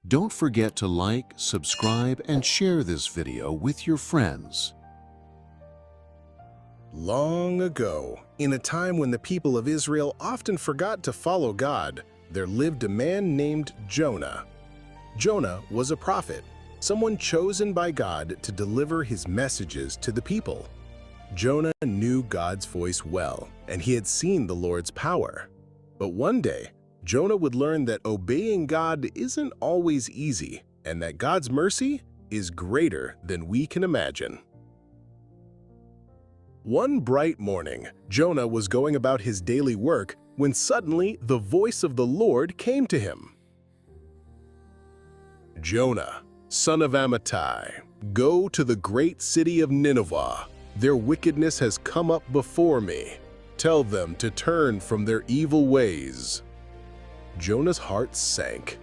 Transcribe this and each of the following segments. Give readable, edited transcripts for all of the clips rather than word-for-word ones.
Don't forget to like, subscribe, and share this video with your friends. Long ago, in a time when the people of Israel often forgot to follow God, there lived a man named Jonah. Jonah was a prophet, someone chosen by God to deliver his messages to the people. Jonah knew God's voice well, and he had seen the Lord's power. But one day, Jonah would learn that obeying God isn't always easy, and that God's mercy is greater than we can imagine. One bright morning, Jonah was going about his daily work when suddenly the voice of the Lord came to him. "Jonah, son of Amittai, go to the great city of Nineveh. Their wickedness has come up before me. Tell them to turn from their evil ways." Jonah's heart sank.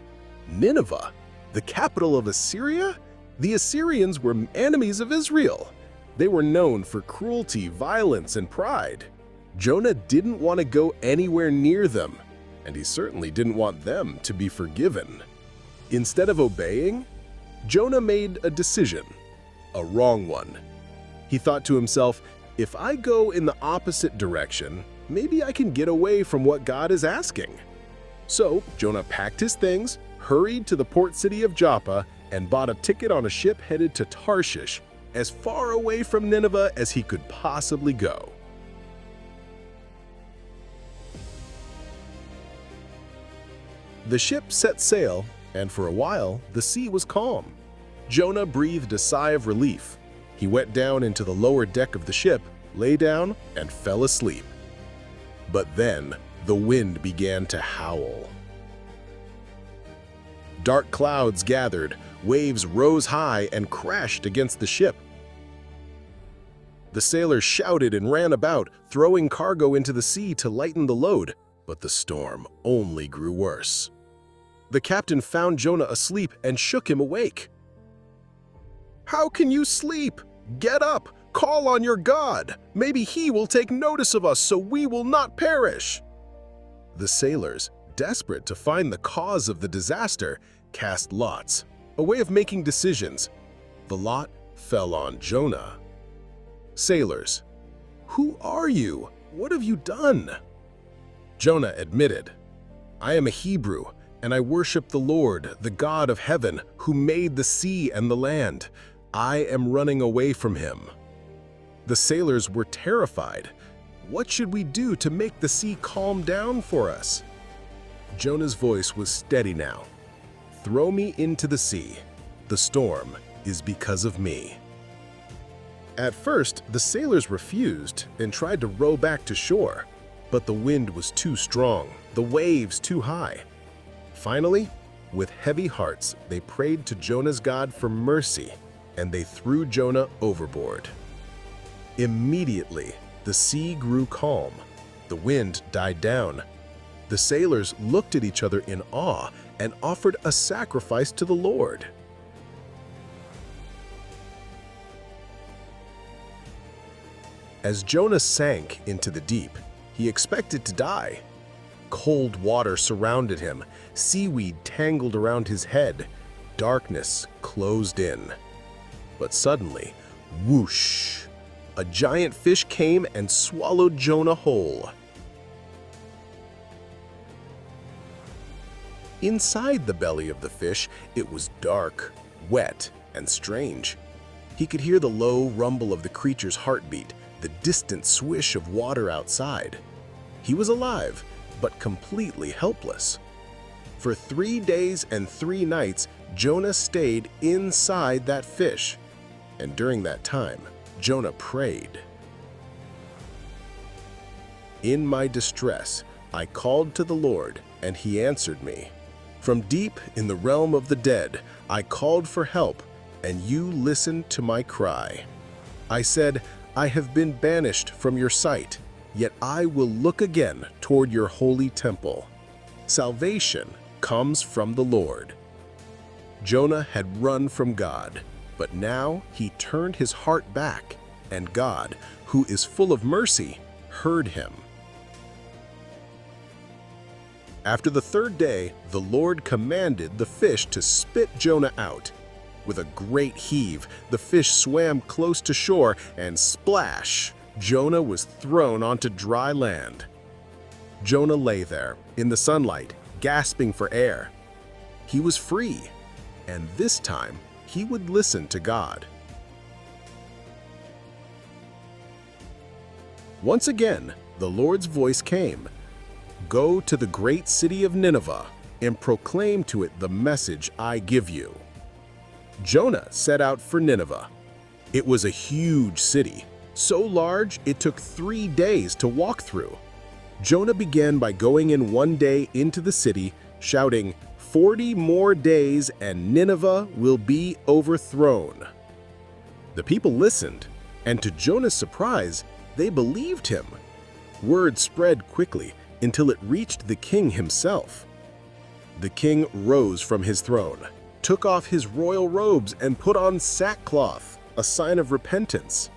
Nineveh, the capital of Assyria? The Assyrians were enemies of Israel. They were known for cruelty, violence, and pride. Jonah didn't want to go anywhere near them, and he certainly didn't want them to be forgiven. Instead of obeying, Jonah made a decision, a wrong one. He thought to himself, if I go in the opposite direction, maybe I can get away from what God is asking. So Jonah packed his things, hurried to the port city of Joppa, and bought a ticket on a ship headed to Tarshish, as far away from Nineveh as he could possibly go. The ship set sail, and for a while, the sea was calm. Jonah breathed a sigh of relief. He went down into the lower deck of the ship, lay down, and fell asleep. But then, the wind began to howl. Dark clouds gathered, waves rose high and crashed against the ship. The sailors shouted and ran about, throwing cargo into the sea to lighten the load, but the storm only grew worse. The captain found Jonah asleep and shook him awake. "How can you sleep? Get up, call on your God. Maybe he will take notice of us so we will not perish." The sailors, desperate to find the cause of the disaster, cast lots, a way of making decisions. The lot fell on Jonah. "Sailors, who are you? What have you done?" Jonah admitted, "I am a Hebrew, and I worship the Lord, the God of heaven, who made the sea and the land. I am running away from him." The sailors were terrified. "What should we do to make the sea calm down for us?" Jonah's voice was steady now. "Throw me into the sea. The storm is because of me." At first, the sailors refused and tried to row back to shore, but the wind was too strong, the waves too high. Finally, with heavy hearts, they prayed to Jonah's God for mercy, and they threw Jonah overboard. Immediately, the sea grew calm. The wind died down. The sailors looked at each other in awe and offered a sacrifice to the Lord. As Jonah sank into the deep, he expected to die. Cold water surrounded him, seaweed tangled around his head, darkness closed in. But suddenly, whoosh! A giant fish came and swallowed Jonah whole. Inside the belly of the fish, it was dark, wet, and strange. He could hear the low rumble of the creature's heartbeat, the distant swish of water outside. He was alive, but completely helpless. For 3 days and 3 nights, Jonah stayed inside that fish. And during that time, Jonah prayed. "In my distress, I called to the Lord, and he answered me. From deep in the realm of the dead, I called for help, and you listened to my cry. I said, I have been banished from your sight, yet I will look again toward your holy temple. Salvation comes from the Lord." Jonah had run from God, but now he turned his heart back, and God, who is full of mercy, heard him. After the third day, the Lord commanded the fish to spit Jonah out. With a great heave, the fish swam close to shore, and splash! Jonah was thrown onto dry land. Jonah lay there, in the sunlight, gasping for air. He was free, and this time he would listen to God. Once again, the Lord's voice came. "Go to the great city of Nineveh and proclaim to it the message I give you." Jonah set out for Nineveh. It was a huge city, so large it took 3 days to walk through. Jonah began by going in one day into the city, shouting, "40 more days and Nineveh will be overthrown." The people listened, and to Jonah's surprise, they believed him. Word spread quickly until it reached the king himself. The king rose from his throne, took off his royal robes, and put on sackcloth, a sign of repentance.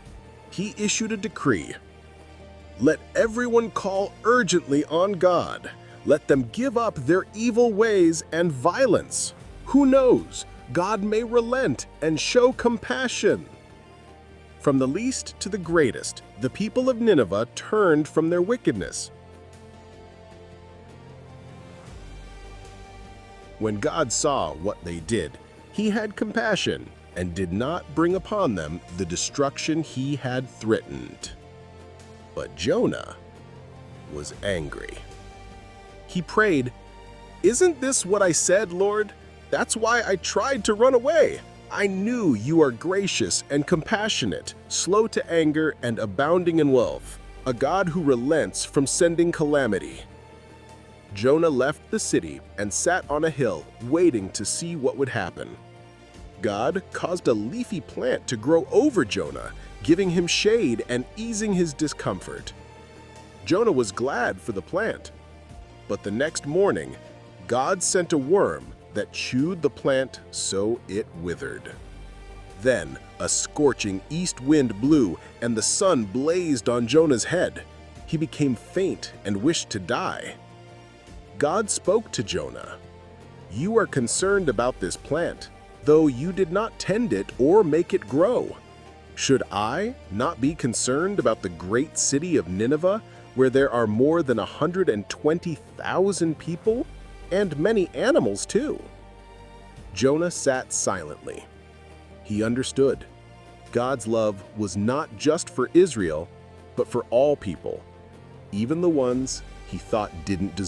He issued a decree. "Let everyone call urgently on God. Let them give up their evil ways and violence. Who knows? God may relent and show compassion." From the least to the greatest, the people of Nineveh turned from their wickedness. When God saw what they did, he had compassion and did not bring upon them the destruction he had threatened. But Jonah was angry. He prayed, "Isn't this what I said, Lord? That's why I tried to run away. I knew you are gracious and compassionate, slow to anger and abounding in love, a God who relents from sending calamity." Jonah left the city and sat on a hill, waiting to see what would happen. God caused a leafy plant to grow over Jonah, giving him shade and easing his discomfort. Jonah was glad for the plant. But the next morning, God sent a worm that chewed the plant so it withered. Then a scorching east wind blew, and the sun blazed on Jonah's head. He became faint and wished to die. God spoke to Jonah, "You are concerned about this plant, though you did not tend it or make it grow. Should I not be concerned about the great city of Nineveh, where there are more than 120,000 people, and many animals too?" Jonah sat silently. He understood. God's love was not just for Israel, but for all people, even the ones he thought didn't deserve